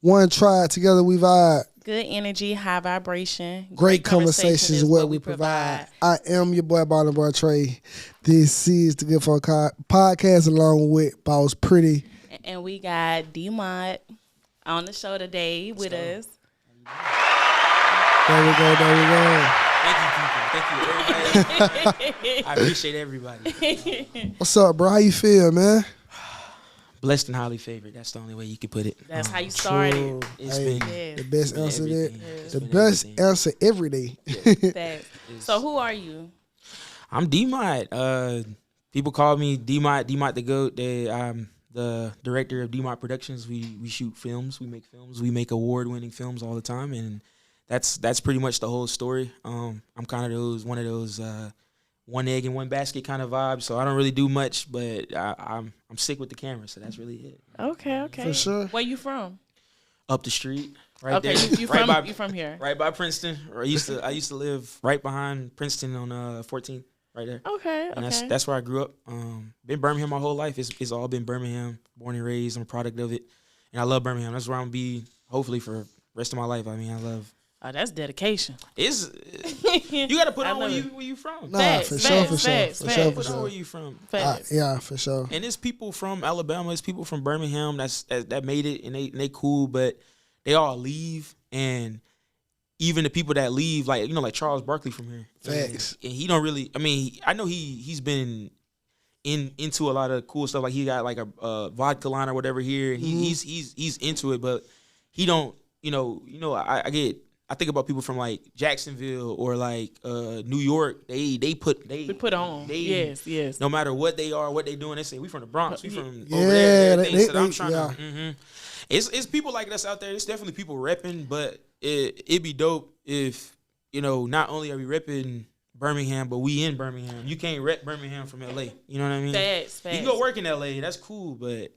One tribe, together we vibe. Good energy, high vibration. Great conversations is what we provide. I am your boy, Barney Boy Trey. This is the Good Folk Podcast along with Boss Pretty. And we got Dmot on the show today with us. There we go. Thank you, everybody. I appreciate everybody. What's up, bro? How you feel, man? Blessed and highly favored. That's the only way you can put it. That's how you started. It's been the best answer there. everything. The best answer every day. So who are you? I'm Dmot. People call me Dmot the GOAT. I'm the director of Dmot Productions. We shoot films. We make films. We make award-winning films all the time, and that's pretty much the whole story. I'm kind of one of those one egg in one basket kind of vibe. So I don't really do much, but I'm sick with the camera. So that's really it. Okay. For sure. Where you from? Up the street, right there. You from here? Right by Princeton. Or I used to live right behind Princeton on 14th, right there. Okay. And that's where I grew up. Been Birmingham my whole life. It's all been Birmingham. Born and raised. I'm a product of it, and I love Birmingham. That's where I'm gonna be hopefully for the rest of my life. I mean, I love. Oh, that's dedication. You got to put on where you from. Nah, for sure. Put on where you from. Yeah, for sure. And it's people from Alabama. It's people from Birmingham that made it, and they cool, but they all leave. And even the people that leave, like Charles Barkley from here. Facts. And he don't really. I mean, I know he's been into a lot of cool stuff. Like he got like a vodka line or whatever here, and he's into it, but he don't. I think about people from like Jacksonville or like New York. They put on. Yes. No matter what they are, what they doing, they say we from the Bronx. We from over there. So I'm trying to. Mm-hmm. It's people like us out there. It's definitely people repping, but it'd be dope if not only are we repping Birmingham, but we in Birmingham. You can't rep Birmingham from LA. You know what I mean? Facts. You can go work in LA. That's cool, but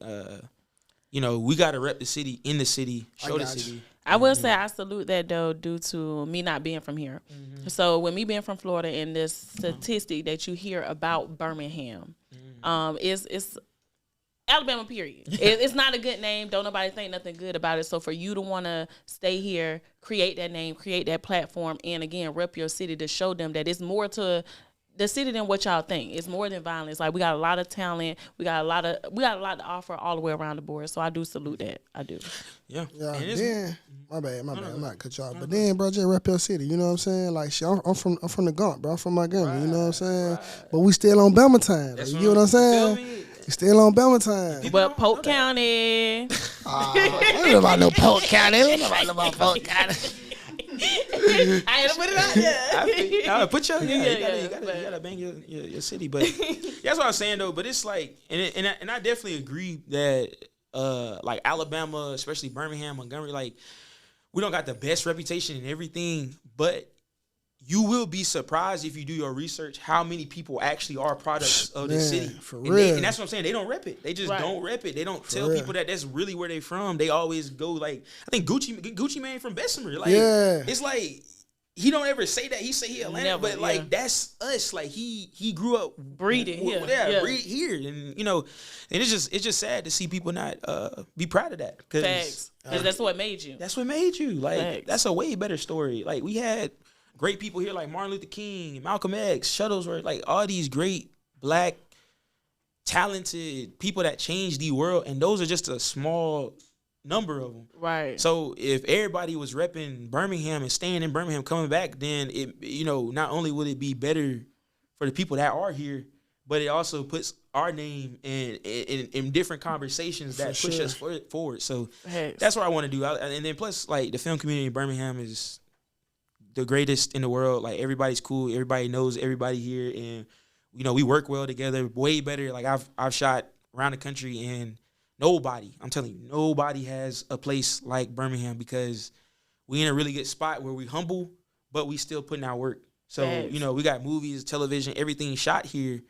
we got to rep the city in the city. Show the city. I will say I salute that though, due to me not being from here. Mm-hmm. So with me being from Florida, and this statistic that you hear about Birmingham, it's Alabama. Period. It's not a good name. Don't nobody think nothing good about it. So for you to want to stay here, create that name, create that platform, and again rep your city to show them that it's more to the city than what y'all think. It's more than violence. Like we got a lot of talent. We got a lot to offer all the way around the board. So I do salute that. I do. Yeah. Then my bad. I'm not cut you off. But then, bro, just rep your city. You know what I'm saying? Like, shit, I'm from the Gaunt, bro. I'm from Montgomery. Right, you know what I'm saying? Right. But we still on Bama time. Like, you know what I'm saying? We still on Bama time. But Polk County. I don't know about no Polk County. I don't know about Polk County. I ain't put it out there. Put you gotta bang your city, but that's what I'm saying though. But it's like, and I definitely agree that like Alabama, especially Birmingham, Montgomery, like we don't got the best reputation and everything, but you will be surprised if you do your research how many people actually are products of the city. For real. And that's what I'm saying. They don't rep it. They just don't rep it. They don't tell people that that's really where they from. They always go like, I think Gucci Mane from Bessemer. Like, it's like he don't ever say that. He say he Atlanta, but like that's us. Like he grew up breeding here. Breed here, and and it's just sad to see people not be proud of that. Because that's what made you. That's what made you. Like that's a way better story. Like we had great people here like Martin Luther King, Malcolm X, Shuttlesworth, like all these great black, talented people that changed the world, and those are just a small number of them. Right. So if everybody was repping Birmingham and staying in Birmingham, coming back, then it not only would it be better for the people that are here, but it also puts our name in different conversations that push us forward. So that's what I want to do. And then plus, like the film community in Birmingham is the greatest in the world. Like everybody's cool. Everybody knows everybody here, and we work well together. Way better. Like I've shot around the country, and I'm telling you, nobody has a place like Birmingham because we in a really good spot where we humble, but we still putting out work. So we got movies, television, everything shot here.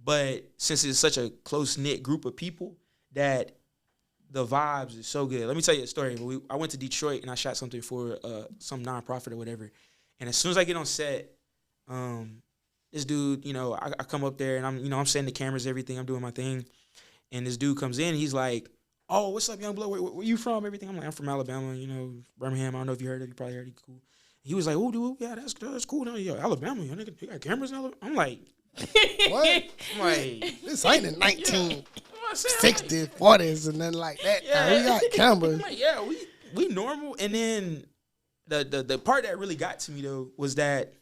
But since it's such a close-knit group of people that the vibes is so good. Let me tell you a story. I went to Detroit and I shot something for some nonprofit or whatever. And as soon as I get on set, this dude, I come up there and I'm setting the cameras, everything. I'm doing my thing. And this dude comes in. He's like, oh, what's up, young blood? Where you from? Everything. I'm like, I'm from Alabama. You know, Birmingham. I don't know if you heard of it. You probably heard it. Cool. He was like, oh, dude, yeah, that's cool. No, yo, Alabama, yo, nigga, you got cameras in Alabama? I'm like, what? I'm like, this ain't in 1960s, 40s, and then like that. Yeah. We got cameras. I'm like, yeah, we normal. And then the part that really got to me though was that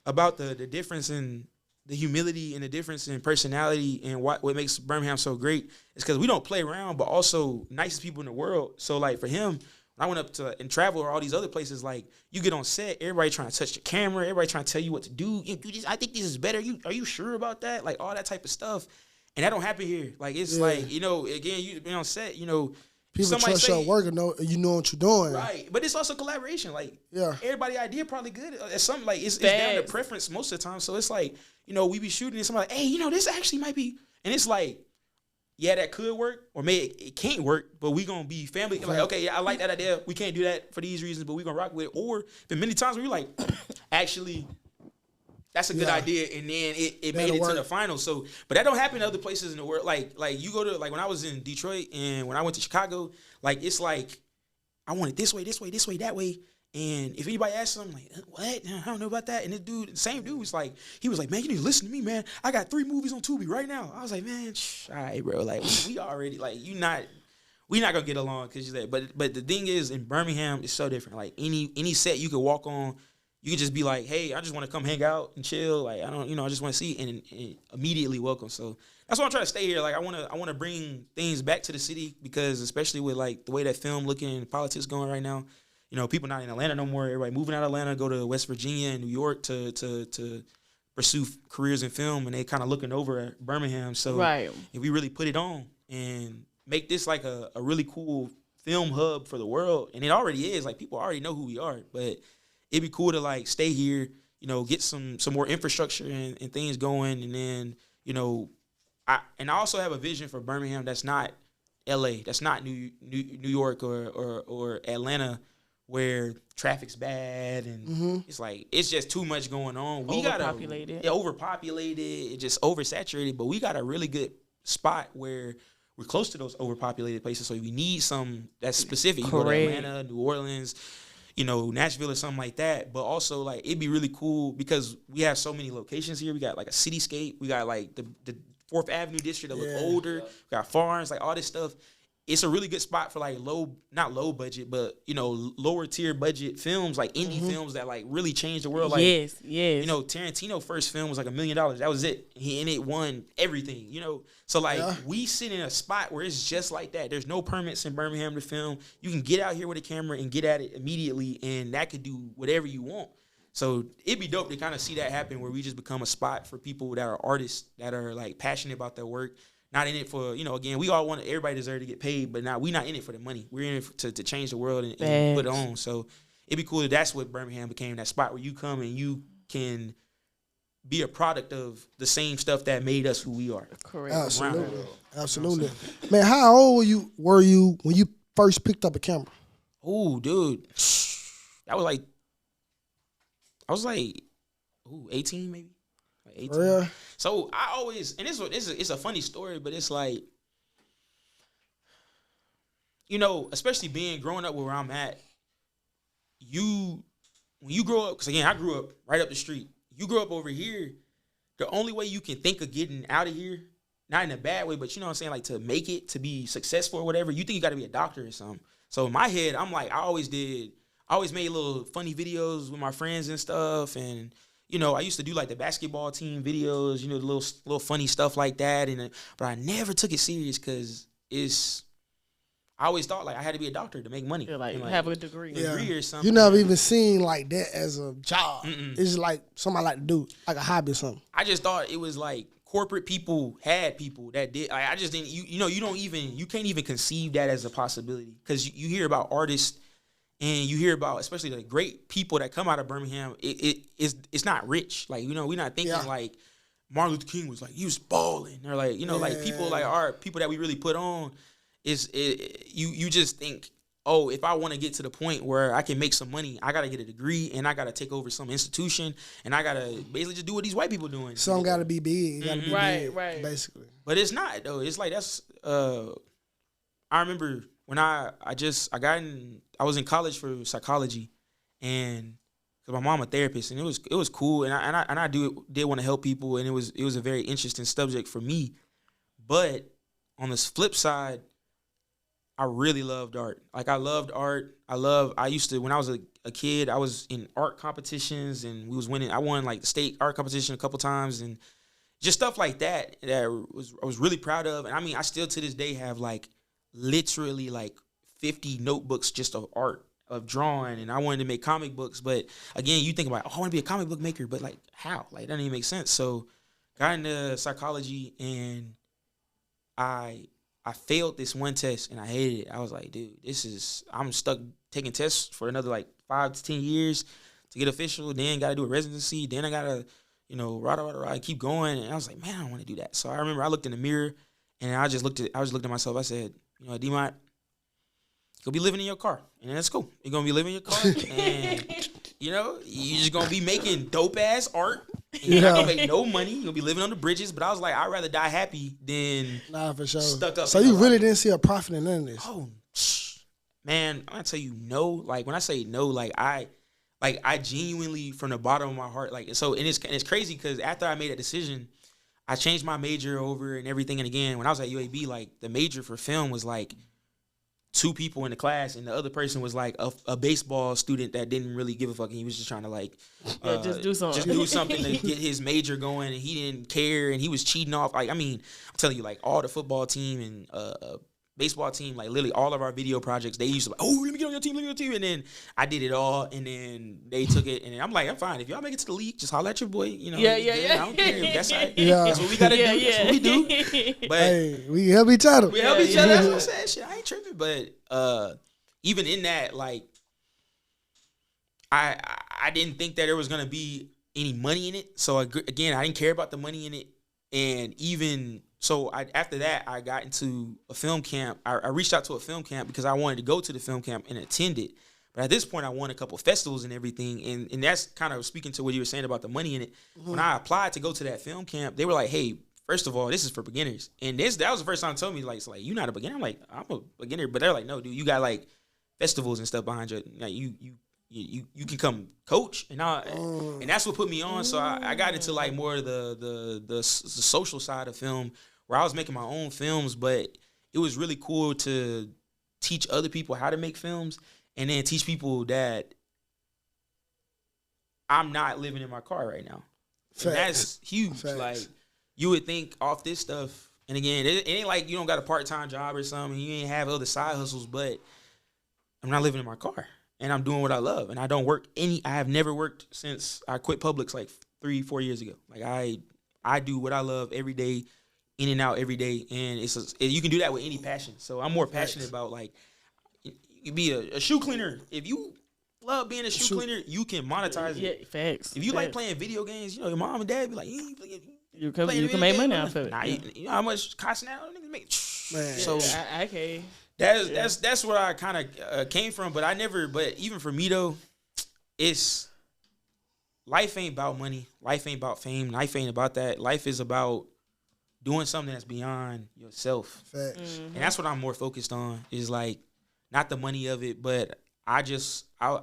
about the difference in the humility and the difference in personality and what makes Birmingham so great is because we don't play around, but also nicest people in the world. So like for him, when I went up to and travel or all these other places, like you get on set, everybody trying to touch the camera, everybody trying to tell you what to do. You do this, I think this is better. Are you sure about that? Like all that type of stuff. And that don't happen here. Like it's like, you know, again, you been on set, you know, people trust your work and know you know what you're doing. Right. But it's also collaboration. Like everybody idea probably good. It's something like it's down to preference most of the time. So it's like, you know, we be shooting and somebody like, hey, you know, this actually might be, and it's like, yeah, that could work, or maybe it can't work, but we gonna be family. Like, okay, yeah, I like that idea. We can't do that for these reasons, but we gonna rock with it. Or been many times where you're like, actually, that's a good idea, and then it made it to the final. So, but that don't happen in other places in the world. Like you go to, like when I was in Detroit and when I went to Chicago, like it's like I want it this way, that way. And if anybody asks him, like, what? I don't know about that. And this dude, the same dude was like, man, you need to listen to me, man. I got 3 movies on Tubi right now. I was like, man, all right, bro. Like, we already, like, we not going to get along because you're like, but the thing is, in Birmingham, it's so different. Like, any set you could walk on, you could just be like, hey, I just want to come hang out and chill. Like, I don't, I just want to see and immediately welcome. So that's why I'm trying to stay here. Like, I want to bring things back to the city because especially with, like, the way that film looking and politics going right now, you know, people not in Atlanta no more. Everybody moving out of Atlanta, go to West Virginia and New York to pursue careers in film, and they kind of looking over at Birmingham. So if we really put it on and make this like a really cool film hub for the world, and it already is, like people already know who we are, but it'd be cool to like stay here, you know, get some more infrastructure and things going, and then, you know, I also have a vision for Birmingham that's not LA, that's not New York or Atlanta, where traffic's bad and it's like it's just too much going on. We got overpopulated, it's just oversaturated. But we got a really good spot where we're close to those overpopulated places. So we need some that's specific. You go to Atlanta, New Orleans, you know, Nashville or something like that. But also like it'd be really cool because we have so many locations here. We got like a cityscape. We got like the 4th Avenue district that look older. We got farms, like all this stuff. It's a really good spot for like not low budget, but you know, lower tier budget films, like indie films that like really change the world. Like, yes. You know, Tarantino's first film was like $1 million. That was it. And it won everything, you know. So like we sit in a spot where it's just like that. There's no permits in Birmingham to film. You can get out here with a camera and get at it immediately, and that could do whatever you want. So it'd be dope to kind of see that happen where we just become a spot for people that are artists that are like passionate about their work. Not in it for, you know, again, we all want everybody deserve to get paid, but now we're not in it for the money. We're in it to change the world and put it on. So it'd be cool if that's what Birmingham became, that spot where you come and you can be a product of the same stuff that made us who we are. Correct. Absolutely. Man, how old were you when you first picked up a camera? Oh, dude. That was like, I was like, 18 maybe. 18. Yeah. So I always, and it's a funny story, but it's like, you know, especially growing up where I'm at, when you grow up, because again, I grew up right up the street. You grow up over here, the only way you can think of getting out of here, not in a bad way, but you know what I'm saying, like to make it, to be successful or whatever, you think you got to be a doctor or something. So in my head, I'm like, I always made little funny videos with my friends and stuff, and you know, I used to do like the basketball team videos, you know, the little funny stuff like that. But I never took it serious because I always thought like I had to be a doctor to make money. Yeah, like have a degree or something. You never even seen like that as a job. It's just like something I like to do, like a hobby or something. I just thought it was like corporate people had people that did. Like, I just didn't. You can't even conceive that as a possibility because you hear about artists. And you hear about, especially the great people that come out of Birmingham, it's not rich. Like, you know, we're not thinking like Martin Luther King was like, he was balling. Or like, you know, like people like our people that we really put on you just think, oh, if I want to get to the point where I can make some money, I got to get a degree and I got to take over some institution and I got to basically just do what these white people doing. Some got to be big. Got to be big, right. basically. But it's not, though. It's like that's, I remember when I was in college for psychology, and because my mom a therapist, and it was cool, and I did want to help people, and it was a very interesting subject for me. But on this flip side, I really loved art. Like, I loved art. I used to, when I was a kid, I was in art competitions, and we was winning. I won like the state art competition a couple times, and just stuff like that I was really proud of. And I mean, I still to this day have like literally like 50 notebooks just of art, of drawing, and I wanted to make comic books. But again, you think about, oh, I want to be a comic book maker, but like how? Like, that doesn't even make sense. So got into psychology, and I failed this one test, and I hated it. I was like, dude, I'm stuck taking tests for another like 5 to 10 years to get official. Then got to do a residency. Then I got to, rah, keep going. And I was like, man, I don't want to do that. So I remember I looked in the mirror, and I just looked at myself. I said, Dmot, you'll be living in your car, and that's cool. You're going to be living in your car, and, you're just going to be making dope-ass art. And you're not going to make no money. You're going to be living on the bridges. But I was like, I'd rather die happy than for sure. Stuck up. So you really didn't see a profit in none of this? Oh, man, I'm going to tell you no. Like, when I say no, I genuinely, from the bottom of my heart, like, so, and it's crazy because after I made that decision, I changed my major over and everything. And again, when I was at UAB, like, the major for film was like 2 people in the class, and the other person was like a baseball student that didn't really give a fuck, and he was just trying to like just do something to get his major going, and he didn't care, and he was cheating off. Like, I mean, I'm telling you, like, all the football team and baseball team, like, literally all of our video projects, they used to like, oh, let me get on your team, and then I did it all, and then they took it, and then I'm like, I'm fine. If y'all make it to the league, just holler at your boy, Yeah. I don't care. That's what we gotta do. That's what we do. But hey, we help each other. That's what I'm saying. Shit, I ain't tripping. But even in that, like, I didn't think that there was gonna be any money in it. So again, I didn't care about the money in it, and even. So after that, I got into a film camp. I reached out to a film camp because I wanted to go to the film camp and attend it. But at this point, I won a couple festivals and everything. And that's kind of speaking to what you were saying about the money in it. Mm-hmm. When I applied to go to that film camp, they were like, hey, first of all, this is for beginners. And that was the first time they told me, like, it's like, you're not a beginner? I'm like, I'm a beginner. But they're like, no, dude, you got, like, festivals and stuff behind you. Like, you can come coach, and that's what put me on. So I got into like more of the social side of film, where I was making my own films, but it was really cool to teach other people how to make films, and then teach people that I'm not living in my car right now. And that's huge. Facts. Like, you would think off this stuff, and again, it ain't like you don't got a part-time job or something, you ain't have other side hustles, but I'm not living in my car. And I'm doing what I love, and I don't work I have never worked since I quit Publix like 3-4 years ago. Like, I do what I love every day, in and out every day, and you can do that with any passion. So I'm more passionate about, like, you be a shoe cleaner. If you love being a shoe cleaner, you can monetize it. Yeah, facts. If you like playing video games, your mom and dad be like, you can make money off of it. Nah, you know how much costing out niggas make? Man. So I can't. That's where I kind of came from, but even for me though, it's life ain't about money, life ain't about fame, life ain't about that. Life is about doing something that's beyond yourself. Facts. Mm-hmm. And that's what I'm more focused on, is like not the money of it, but I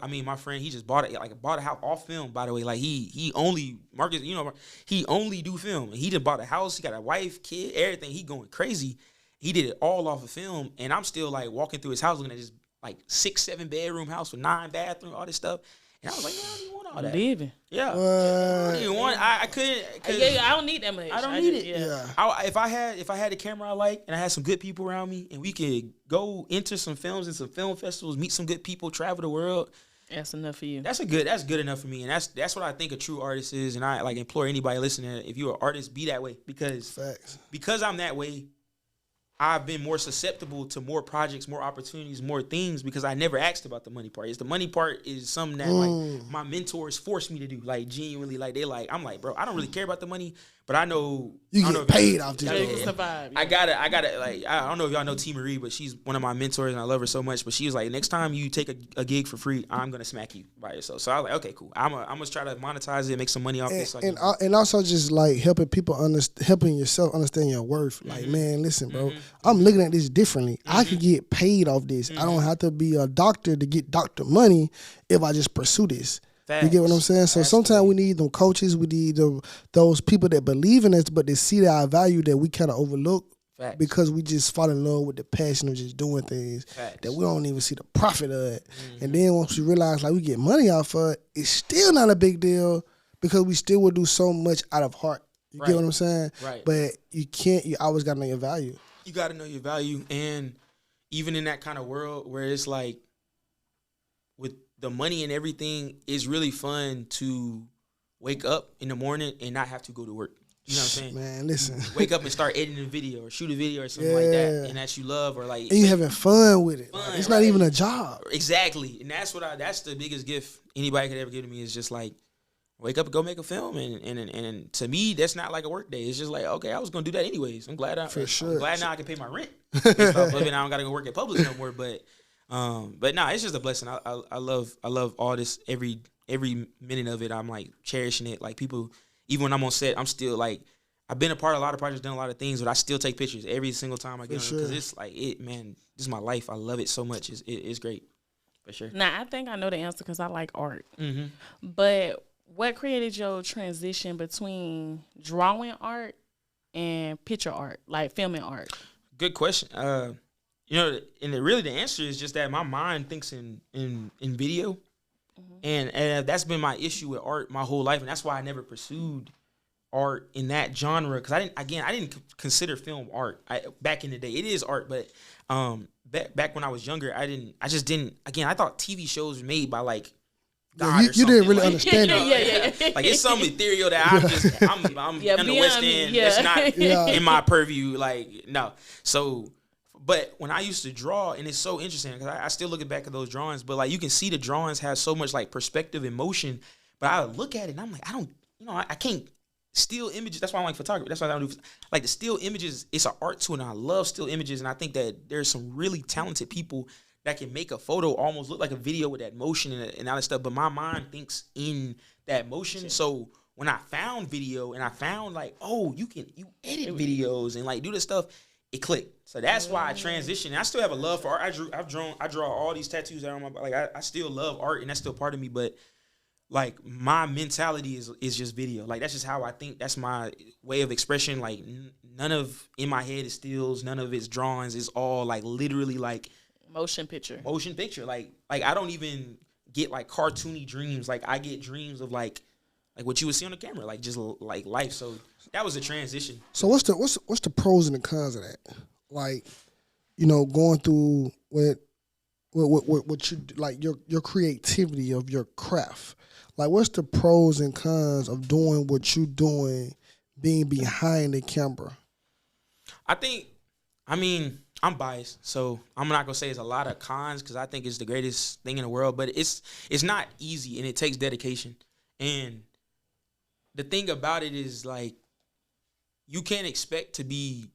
mean, my friend, he just bought a house off film, by the way. Like, he only he only do film, and he just bought a house, he got a wife, kid, everything. He going crazy. He did it all off of film, and I'm still like walking through his house looking at this like 6-7 bedroom house with 9 bathrooms, all this stuff. And I was like, I don't even want all that. Living. Yeah. I don't even want. I couldn't. I don't need that much. I don't need it. Yeah. If I had a camera I like, and I had some good people around me, and we could go enter some films and some film festivals, meet some good people, travel the world. That's enough for you. That's good enough for me, and that's what I think a true artist is. And I like implore anybody listening, if you're an artist, be that way, because I'm that way. I've been more susceptible to more projects, more opportunities, more things, because I never asked about the money part. The money part is something that like my mentors forced me to do. Like, genuinely, like I'm like, bro, I don't really care about the money, But I know you get paid off this. I gotta like I don't know if y'all know T Marie, but she's one of my mentors and I love her so much. But she was like, next time you take a gig for free, I'm gonna smack you by yourself. So I was like, okay, cool. I'm gonna try to monetize it, make some money off this. And also just like helping people helping yourself understand your worth. Like, man, listen, bro, I'm looking at this differently. I can get paid off this. I don't have to be a doctor to get doctor money if I just pursue this. Facts. You get what I'm saying? So sometimes we need them coaches, we need those people that believe in us, but they see our value that we kind of overlook. Facts. Because we just fall in love with the passion of just doing things. Facts. That we don't even see the profit of it. And then once we realize like we get money off of it, it's still not a big deal because we still will do so much out of heart. You get what I'm saying? Right. But you always got to know your value. You got to know your value. And even in that kind of world where it's like with the money and everything, it's really fun to wake up in the morning and not have to go to work. You know what I'm saying? Man, listen. Wake up and start editing a video or shoot a video or something like that, and that you love or like. And you having fun with it. Like, it's not even a job. Exactly, and that's the biggest gift anybody could ever give to me is just like, wake up and go make a film, and to me that's not like a work day. It's just like, okay, I was gonna do that anyways. I'm glad now I can pay my rent. And stuff. I don't gotta go work at Publix no more, but nah, it's just a blessing. I love all this every minute of it. I'm like cherishing it. Like people, even when I'm on set, I'm still like I've been a part of a lot of projects, done a lot of things, but I still take pictures every single time I get on because it's like man, this is my life. I love it so much. It's great for sure. Now I think I know the answer because I like art. But what created your transition between drawing art and picture art, like filming art? Good question. You know, and really the answer is just that my mind thinks in video, and that's been my issue with art my whole life, and that's why I never pursued art in that genre because I didn't consider film art back in the day. It is art, but back when I was younger, I just didn't. Again, I thought TV shows were made by like God or you didn't really understand it. Like it's some ethereal that I'm in the West End. It's not in my purview. Like no, so. But when I used to draw, and it's so interesting because I still looking back at those drawings, but like you can see the drawings have so much like perspective and motion. But I would look at it and I'm like, I can't still images. That's why I like photography. That's why I don't do like the still images. It's an art tool, and I love still images. And I think that there's some really talented people that can make a photo almost look like a video with that motion and all that stuff. But my mind thinks in that motion. So when I found video and I found like, oh, you edit videos and like do this stuff. It clicked. So that's why I transitioned. I still have a love for art. I draw all these tattoos that are on my body. Like I still love art and that's still part of me, but like my mentality is just video. Like that's just how I think. That's my way of expression. Like none of in my head is stills, none of it's drawings. It's all like literally like motion picture. Like I don't even get like cartoony dreams. Like I get dreams of like what you would see on the camera, like just like life. So that was a transition. So what's the pros and the cons of that? Like, you know, going through what you like your creativity of your craft. Like, what's the pros and cons of doing what you're doing, being behind the camera? I'm biased, so I'm not gonna say it's a lot of cons because I think it's the greatest thing in the world. But it's not easy and it takes dedication. And the thing about it is like you can't expect to be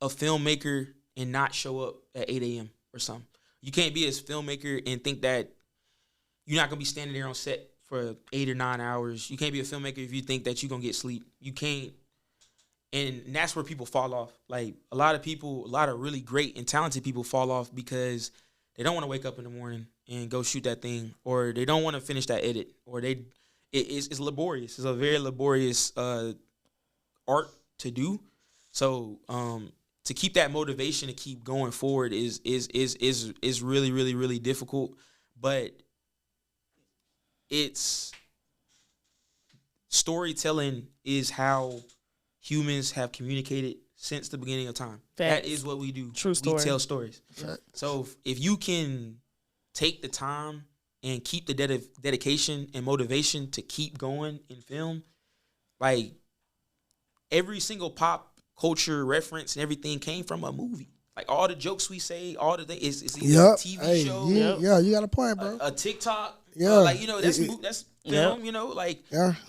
a filmmaker and not show up at 8 a.m. or something. You can't be a filmmaker and think that you're not gonna be standing there on set for 8 or 9 hours. You can't be a filmmaker if you think that you're gonna get sleep. You can't. And that's where people fall off. Like a lot of really great and talented people fall off because they don't want to wake up in the morning and go shoot that thing, or they don't want to finish that edit, or it's laborious. It's a very laborious art to do. So to keep that motivation to keep going forward is really, really, really difficult. But it's storytelling is how humans have communicated since the beginning of time. That is what we do. True story. We tell stories. So if you can take the time and keep the dedication and motivation to keep going in film, like every single pop culture reference and everything came from a movie. Like all the jokes we say, all the things, it's either a TV show. Yeah, you got a point, bro. A TikTok, Yeah. Like, you know, that's film, you know, like,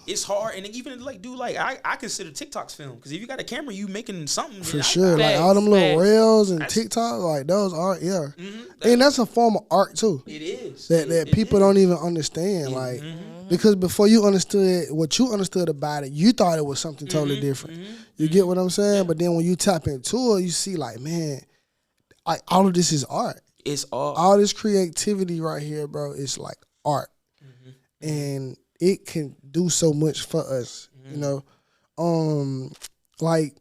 it's hard. And even, like, dude, like, I consider TikTok's film. Because if you got a camera, you making something. For sure. Like, all them little reels and TikTok, like, those are, and that's a form of art, too. It is. That people don't even understand. Like, because before you understood what you understood about it, you thought it was something totally different. You get what I'm saying? Yeah. But then when you tap into it, you see, like, man, like, all of this is art. It's all this creativity right here, bro. It's like art, and it can do so much for us. You know, like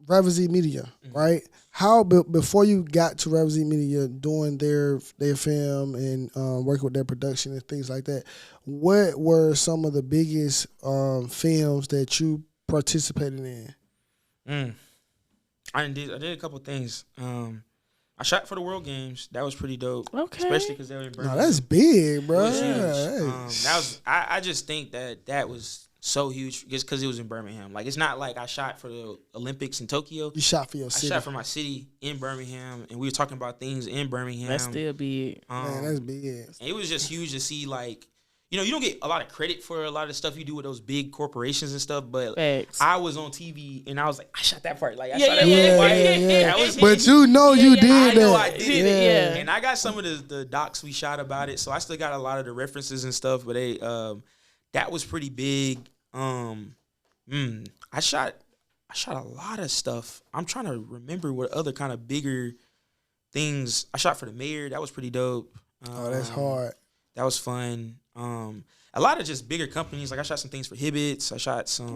Ravizee Media, right? How before you got to Ravizee Media doing their film and working with their production and things like that, what were some of the biggest films that you participated in? I did a couple things. I shot for the World Games. That was pretty dope. Okay. Especially because they were in Birmingham. No, that's big, bro. I just think that was so huge just because it was in Birmingham. Like, it's not like I shot for the Olympics in Tokyo. You shot for your city. I shot for my city in Birmingham, and we were talking about things in Birmingham. That's still big. Man, that's big. And it was just huge to see, like, you know, you don't get a lot of credit for a lot of the stuff you do with those big corporations and stuff, but I was on TV and I was like, I shot that part. Like, I shot that part. But you know you did that. I know I did it. And I got some of the docs we shot about it, so I still got a lot of the references and stuff, but that was pretty big. I shot a lot of stuff. I'm trying to remember what other kind of bigger things. I shot for the mayor. That was pretty dope. That's hard. That was fun. A lot of just bigger companies. Like, I shot some things for Hibbits. I shot some.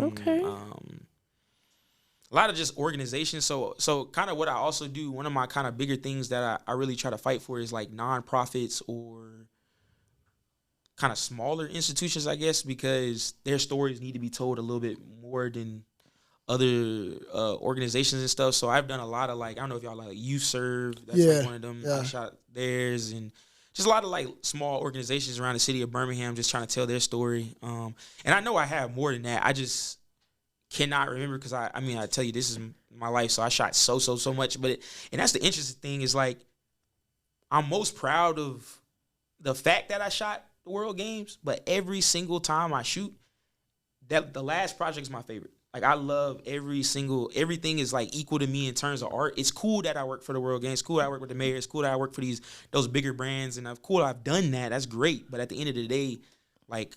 A lot of just organizations. So kind of what I also do, one of my kind of bigger things that I really try to fight for is like nonprofits or kind of smaller institutions, I guess, because their stories need to be told a little bit more than other organizations and stuff. So I've done a lot of, like, I don't know if y'all like Youth Serve. That's like one of them. I shot theirs, and just a lot of like small organizations around the city of Birmingham just trying to tell their story. And I know I have more than that. I just cannot remember because I tell you, this is my life. So I shot so much. But and that's the interesting thing is, like, I'm most proud of the fact that I shot the World Games, but every single time I shoot, that the last project is my favorite. Like, I love everything is like equal to me in terms of art. It's cool that I work for the World Games. It's cool that I work with the mayor. It's cool that I work for those bigger brands, and I've done that. That's great. But at the end of the day, like,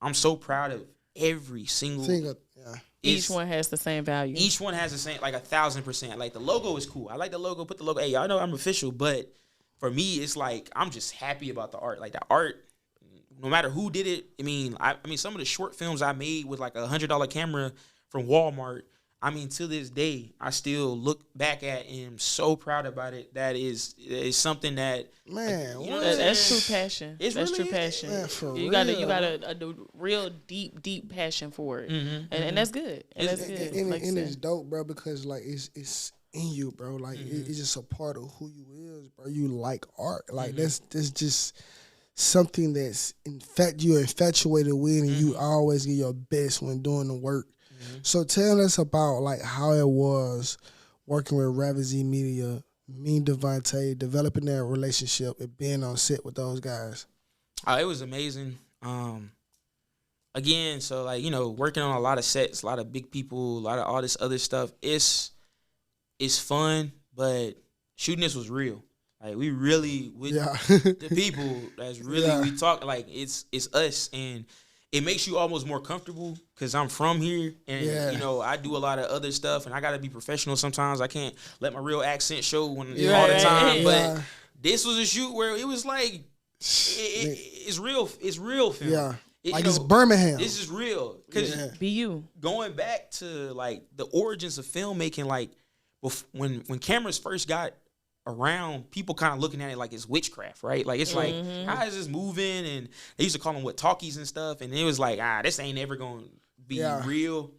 I'm so proud of every single. Each one has the same value. Each one has the same, like 1,000%. Like, the logo is cool. I like the logo. Put the logo. Hey, y'all know I'm official. But for me, it's like I'm just happy about the art. Like, the art. No matter who did it, I mean, some of the short films I made with like $100 camera from Walmart, I mean, to this day, I still look back at and am so proud about it. That is something that, man, that's true passion. That's really true passion. Man, you got a real deep passion for it, and that's good. And that's good. And it's dope, bro, because like it's in you, bro. Like it's just a part of who you is, bro. You like art, like that's just something that's you're infatuated with, and you always give your best when doing the work. So tell us about like how it was working with Ravizee Media, me and Devonta, developing that relationship and being on set with those guys. It was amazing. Again, so like, you know, working on a lot of sets, a lot of big people, a lot of all this other stuff. It's fun, but shooting this was real. Like, we really with the people that's really we talk, like, it's us, and it makes you almost more comfortable because I'm from here, and you know, I do a lot of other stuff, and I gotta be professional sometimes. I can't let my real accent show all the time. But this was a shoot where it was like it's real. It's real film. Yeah, it's Birmingham. This is real. Cause going back to like the origins of filmmaking, like when cameras first got around, people kind of looking at it like it's witchcraft, right? Like, it's like, how is this moving? And they used to call them talkies and stuff, and it was like, this ain't ever gonna be real.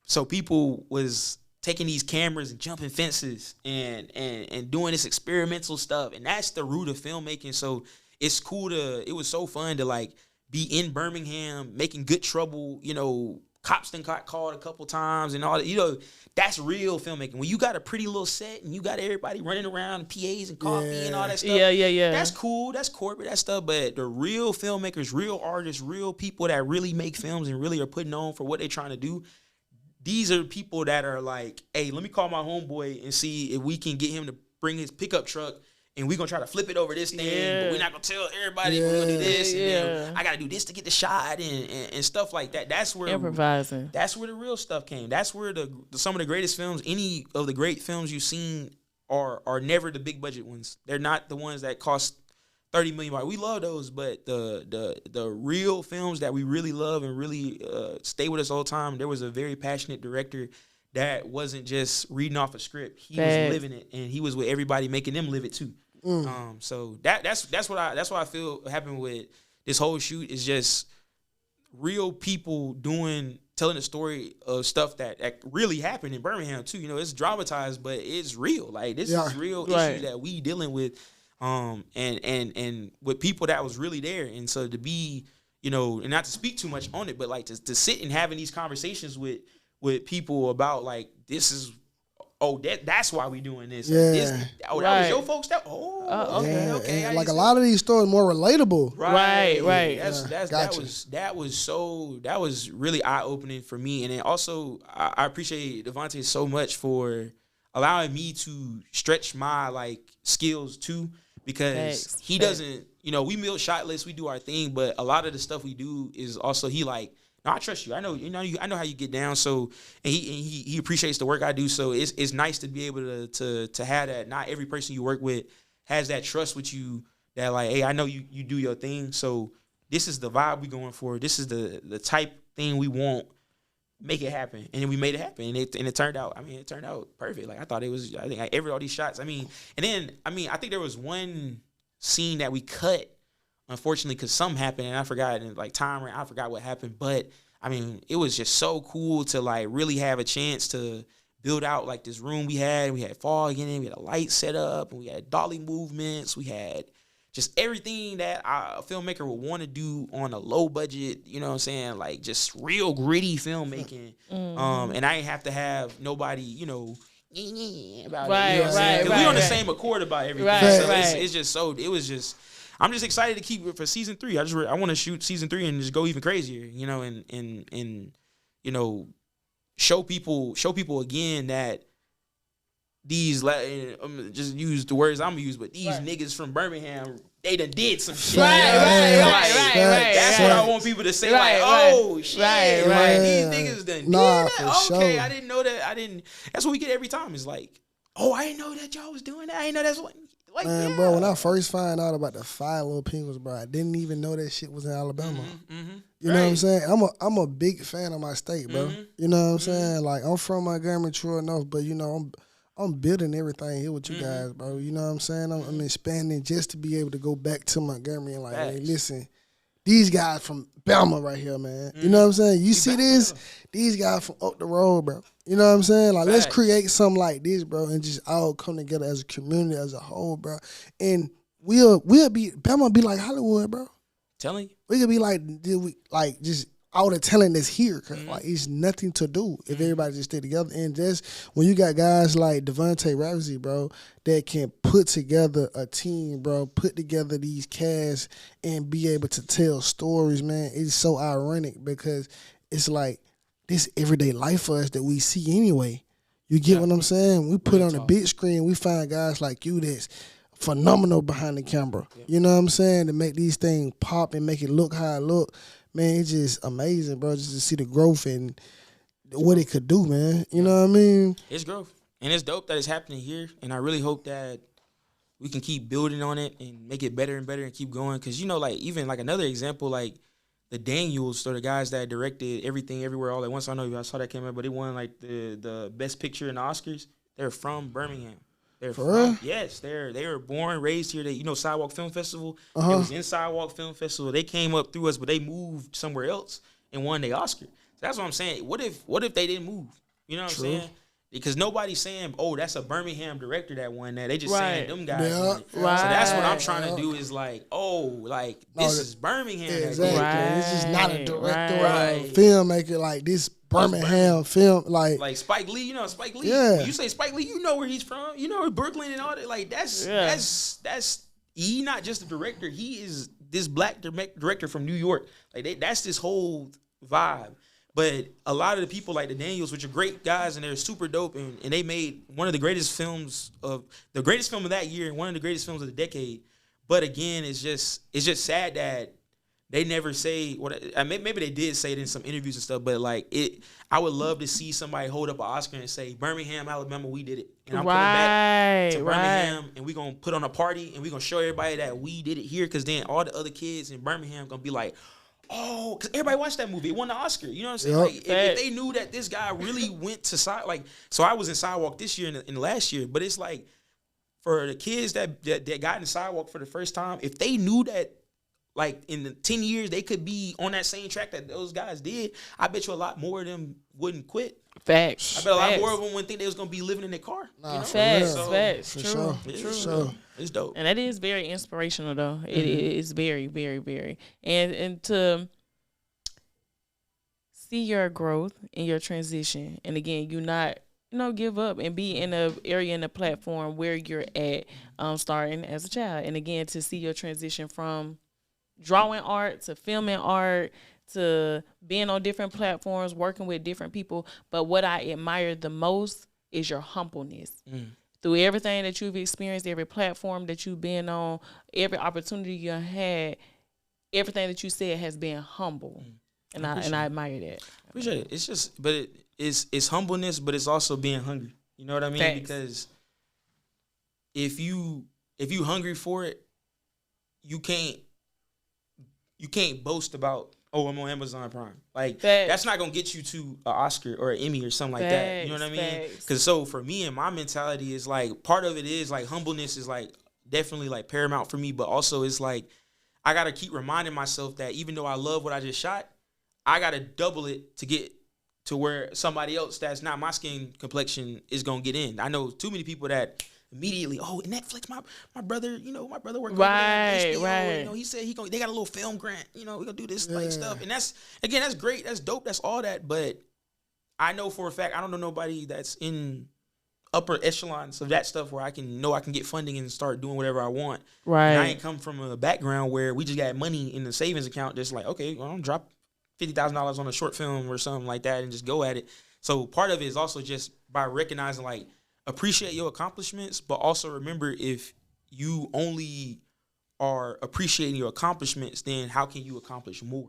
So people was taking these cameras and jumping fences and doing this experimental stuff, and that's the root of filmmaking. So it's cool it was so fun to like be in Birmingham making good trouble, you know, cops done got called a couple times and all that. You know, that's real filmmaking. When you got a pretty little set and you got everybody running around and PAs and coffee and all that stuff. Yeah. That's cool. That's corporate, that stuff. But the real filmmakers, real artists, real people that really make films and really are putting on for what they're trying to do, these are people that are like, hey, let me call my homeboy and see if we can get him to bring his pickup truck and we're going to try to flip it over this thing, but we're not going to tell everybody we're going to do this. And then I got to do this to get the shot and stuff like that. That's where improvising. That's where the real stuff came. That's where some of the greatest films, any of the great films you've seen are never the big budget ones. They're not the ones that cost $30 million. We love those, but the real films that we really love and really stay with us all the time, there was a very passionate director that wasn't just reading off a script. He was living it, and he was with everybody making them live it too. So that's what I feel happened with this whole shoot is just real people telling the story of stuff that really happened in Birmingham too. You know, it's dramatized, but it's real. Like this is real issues that we dealing with, and with people that was really there. And so to be, you know, and not to speak too much on it, but like to sit and having these conversations with people about like this is. Oh, that's why we doing this. Yeah. That was your folks. Okay. Yeah. Like a lot of these stories more relatable. Right. That was really eye opening for me, and then also I appreciate Devonta so much for allowing me to stretch my like skills too, because he doesn't. You know, we build shot lists, we do our thing, but a lot of the stuff we do is also he like. No, I trust you. I know how you get down. So, and he appreciates the work I do. So it's nice to be able to have that. Not every person you work with has that trust with you. That like, hey, I know you do your thing. So this is the vibe we going for. This is the type thing we want. Make it happen, and then we made it happen, and it turned out. I mean, it turned out perfect. Like I thought it was. I think all these shots. I mean, I think there was one scene that we cut. Unfortunately, because something happened and I forgot, and like time ran, I forgot what happened. But I mean, it was just so cool to like really have a chance to build out like this room we had. We had fog in it, we had a light set up, and we had dolly movements. We had just everything that a filmmaker would want to do on a low budget. You know what I'm saying? Like just real gritty filmmaking. And I ain't have to have nobody, you know. About it, you know right. We on the same accord about everything. It's just so. It was just. I'm just excited to keep it for season 3. I want to shoot season 3 and just go even crazier, you know, and you know, show people again that these just use the words I'm gonna use, but these niggas from Birmingham, they done did some shit. Right. That's what I want people to say. Shit, these niggas done did that. Okay, sure. I didn't know that. That's what we get every time. It's like, oh, I didn't know that y'all was doing that. I didn't know that's what. Like, man, bro, when I first found out about the 5 Lil Penguins, bro, I didn't even know that shit was in Alabama. You know what I'm saying? I'm a big fan of my state, bro. You know what I'm saying? Like, I'm from Montgomery, true enough, but, you know, I'm building everything here with you guys, bro. You know what I'm saying? I'm expanding just to be able to go back to Montgomery and, like, hey, listen, these guys from Bama right here, man. You know what I'm saying? You see this? These guys from up the road, bro. You know what I'm saying? Like, let's create something like this, bro, and just all come together as a community, as a whole, bro. And we'll be, Bama be like Hollywood, bro. Telling you. We could be like, just all the talent that's here, cause like it's nothing to do if everybody just stay together. And just when you got guys like Devonta Ravizee, bro, that can put together a team, bro, put together these casts and be able to tell stories, man, it's so ironic because it's like this everyday life for us that we see anyway. You get what I'm saying? We put on the big screen, we find guys like you that's phenomenal behind the camera. You know what I'm saying? To make these things pop and make it look how it look. Man, it's just amazing, bro, just to see the growth and what it could do, man. You know what I mean? It's growth. And it's dope that it's happening here. And I really hope that we can keep building on it and make it better and better and keep going. Because, you know, like, even, like, another example, like, the Daniels, so the guys that directed Everything Everywhere All at Once. I know I saw that came out, but they won, like, the Best Picture in the Oscars. They're from Birmingham. They're For real? Yes, they were born, raised here. They, you know, Sidewalk Film Festival. It was in Sidewalk Film Festival. They came up through us, but they moved somewhere else and won their Oscar. So that's what I'm saying. What if they didn't move? You know what I'm saying? because nobody's saying, oh, that's a Birmingham director that won that. They just saying them guys. Yeah. Won it. Right. So that's what I'm trying to do is like, oh, like this is Birmingham. Yeah, exactly. Right. It's just not a director or Right. a filmmaker like this Birmingham film. Like Spike Lee, Spike Lee. Yeah. When you say Spike Lee, you know where he's from. You know Brooklyn and all that. Like that's he not just a director. He is this black director from New York. Like that's this whole vibe. But a lot of the people like the Daniels, which are great guys and they're super dope, and they made one of the greatest films of that year and one of the greatest films of the decade. But again, it's just sad that they never say what. Maybe they did say it in some interviews and stuff, but like I would love to see somebody hold up an Oscar and say, "Birmingham, Alabama, we did it," and I'm coming back to Birmingham, and we're gonna put on a party, and we're gonna show everybody that we did it here, because then all the other kids in Birmingham gonna be like, oh, because everybody watched that movie. It won the Oscar. You know what I'm saying? Yep. Like, if they knew that this guy really went to so I was in Sidewalk this year and in last year, but it's like for the kids that got in Sidewalk for the first time, if they knew that like in the 10 years they could be on that same track that those guys did, I bet you a lot more of them wouldn't quit. Facts. I bet a lot more of them wouldn't think they was gonna be living in their car. Facts. For True. sure. True. For sure. It's dope. And that is very inspirational, though. It is very, very, very. And to see your growth and your transition, and again, you not give up and be in a area in a platform where you're at, starting as a child, and again to see your transition from drawing art to filming art to being on different platforms, working with different people. But what I admire the most is your humbleness. Through everything that you've experienced, every platform that you've been on, every opportunity you had, everything that you said has been humble. And I admire that. Appreciate it. It's just, but it's humbleness, but it's also being hungry. You know what I mean? Thanks. Because if you hungry for it, you can't boast about, oh, I'm on Amazon Prime. Like that's not gonna get you to an Oscar or an Emmy or something like that. You know what I mean? Because so for me and my mentality is like, part of it is like humbleness is like definitely like paramount for me, but also it's like I gotta keep reminding myself that even though I love what I just shot, I gotta double it to get to where somebody else that's not my skin complexion is gonna get in. I know too many people that immediately, oh, Netflix, my brother, my brother worked right, HBO, right. He said they got a little film grant, we're gonna do this like stuff. And that's great, that's dope, that's all that. But I know for a fact, I don't know nobody that's in upper echelons of that stuff where I can get funding and start doing whatever I want. Right. And I ain't come from a background where we just got money in the savings account that's like, okay, well, I'm drop $50,000 on a short film or something like that and just go at it. So part of it is also just by recognizing, like, appreciate your accomplishments, but also remember, if you only are appreciating your accomplishments, then how can you accomplish more?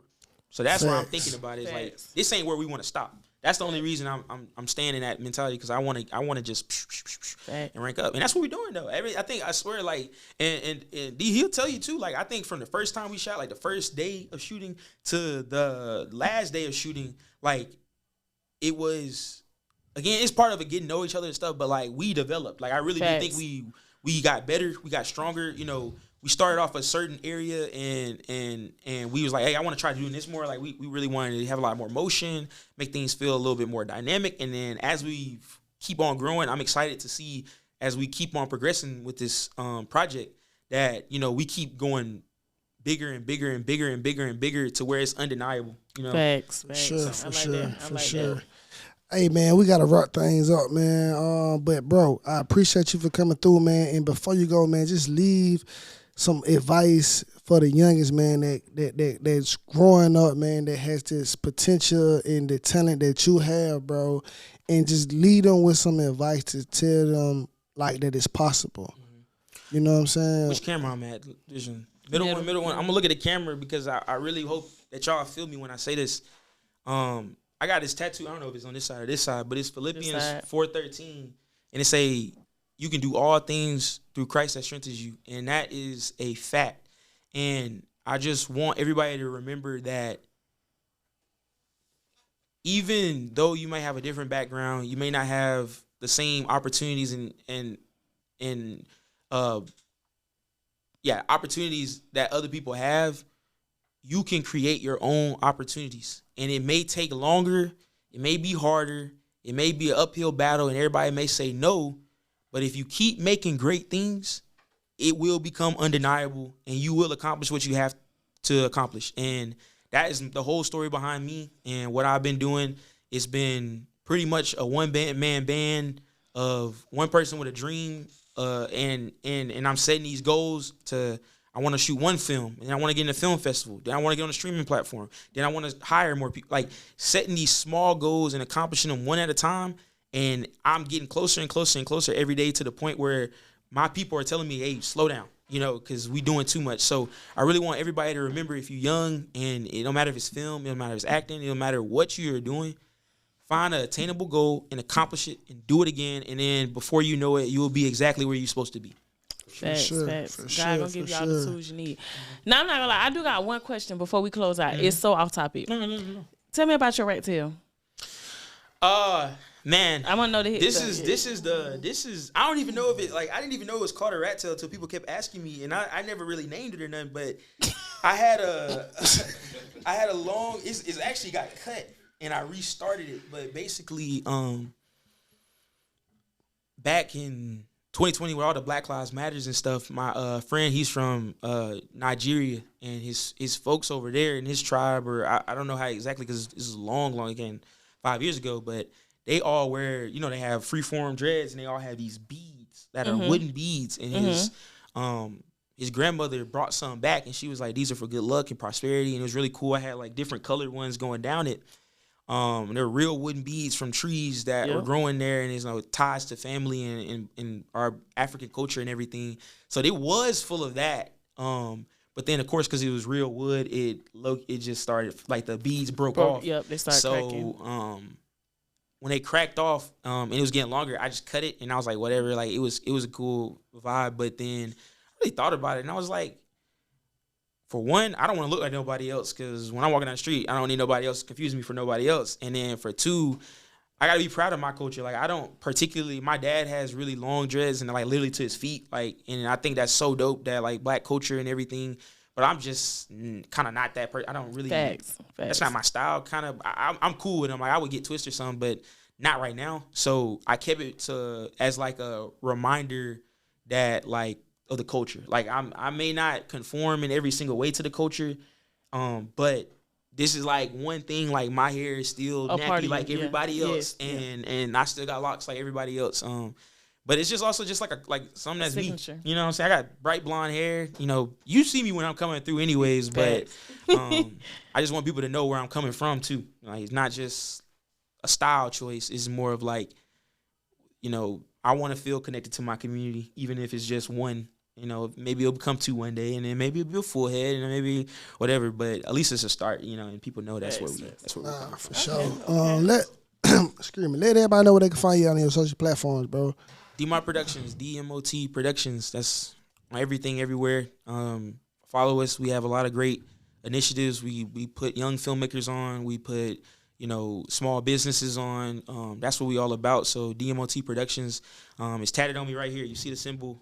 So that's what I'm thinking about. Is like, this ain't where we want to stop. That's the only reason I'm staying in that mentality, because I want to just and rank up, and that's what we're doing though. I swear, like, and D, he'll tell you too. Like, I think from the first time we shot, like the first day of shooting to the last day of shooting, like it was. Again, it's part of it, getting to know each other and stuff, but like we developed. Like I really do think we got better, we got stronger. We started off a certain area and we was like, hey, I want to try doing this more. Like we really wanted to have a lot more motion, make things feel a little bit more dynamic. And then as we keep on growing, I'm excited to see as we keep on progressing with this project that, we keep going bigger and bigger and bigger and bigger and bigger to where it's undeniable. Facts. Sure, for sure. That. Hey, man, we got to wrap things up, man. But, bro, I appreciate you for coming through, man. And before you go, man, just leave some advice for the youngest, man, that's growing up, man, that has this potential and the talent that you have, bro. And just lead them with some advice to tell them, like, that it's possible. Mm-hmm. You know what I'm saying? Which camera I'm at? Vision. Middle one. I'm going to look at the camera because I really hope that y'all feel me when I say this. I got this tattoo. I don't know if it's on this side or this side, but it's Philippians 4:13, and it say, "You can do all things through Christ that strengthens you," and that is a fact. And I just want everybody to remember that even though you might have a different background, you may not have the same opportunities and opportunities that other people have. You can create your own opportunities, and it may take longer, it may be harder, It may be an uphill battle and everybody may say no, but if you keep making great things, it will become undeniable and you will accomplish what you have to accomplish. And that is the whole story behind me and what I've been doing. It's been pretty much a one-man band of one person with a dream, and I'm setting these goals to, I want to shoot one film, and I want to get in a film festival. Then I want to get on a streaming platform. Then I want to hire more people. Like setting these small goals and accomplishing them one at a time. And I'm getting closer and closer and closer every day to the point where my people are telling me, hey, slow down, because we doing too much. So I really want everybody to remember, if you're young, and it don't matter if it's film, it don't matter if it's acting, it don't matter what you're doing, find an attainable goal and accomplish it and do it again. And then before you know it, you will be exactly where you're supposed to be. Facts. God gonna give y'all the tools you need. Now, I'm not gonna lie, I do got one question before we close out. It's so off topic. No. Tell me about your rat tail. Man, I want to know this is I don't even know if it, like, I didn't even know it was called a rat tail until people kept asking me, and I never really named it or nothing, but I had a long, it's actually got cut and I restarted it, but basically back in 2020 with all the Black Lives Matters and stuff, my friend, he's from Nigeria, and his folks over there in his tribe, or I don't know how exactly, because this is long again, 5 years ago, but they all wear, they have freeform dreads, and they all have these beads that are wooden beads, and his grandmother brought some back, and she was like, these are for good luck and prosperity, and it was really cool. I had like different colored ones going down it. And they're real wooden beads from trees that were growing there, and there's ties to family and our African culture and everything. So it was full of that. But then, of course, because it was real wood, it just started, like, the beads broke off. Yep, they started cracking. So when they cracked off, and it was getting longer, I just cut it, and I was like, whatever. Like, it was a cool vibe. But then I really thought about it, and I was like, for one, I don't want to look like nobody else, because when I'm walking down the street, I don't need nobody else to confuse me for nobody else. And then for two, I got to be proud of my culture. Like, I don't particularly, my dad has really long dreads and, like, literally to his feet. Like, and I think that's so dope, that, like, Black culture and everything. But I'm just kind of not that person. I don't really, Facts. That's not my style. Kind of, I'm cool with them. Like, I would get twisted or something, but not right now. So I kept it as like a reminder that, like, of the culture. Like, I may not conform in every single way to the culture, but this is like one thing. Like, my hair is still nappy like everybody else, and I still got locks like everybody else. But it's just also just like something that's signature. Me. You know what I'm saying? I got bright blonde hair. You see me when I'm coming through anyways, but I just want people to know where I'm coming from too. Like, it's not just a style choice. It's more of like, I want to feel connected to my community, even if it's just one. Maybe it'll become two one day, and then maybe it'll be a full head, and then maybe whatever. But at least it's a start, and people know that's what we're coming for sure. Excuse me. Let everybody know where they can find you on your social platforms, bro. Dmot Productions, Dmot Productions. That's my everything, everywhere. Follow us. We have a lot of great initiatives. We put young filmmakers on. We put small businesses on. That's what we all about. So Dmot Productions, it's tatted on me right here. You see the symbol.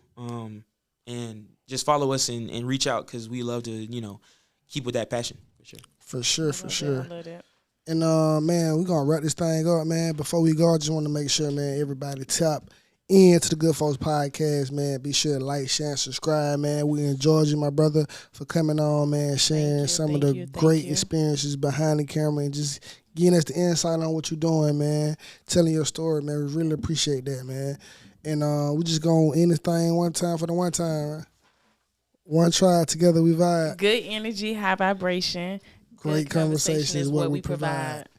And just follow us and reach out, because we love to, keep with that passion, for sure. For sure. I love that. And, man, we're going to wrap this thing up, man. Before we go, I just want to make sure, man, everybody tap into the Good Folkz Podcast, man. Be sure to like, share, and subscribe, man. We enjoyed you, my brother, for coming on, man, sharing some of the great experiences behind the camera and just getting us the insight on what you're doing, man. Telling your story, man. We really appreciate that, man. And we just gonna end this thing one time for the one time. One try, together we vibe. Good energy, high vibration. Great conversation is what we provide.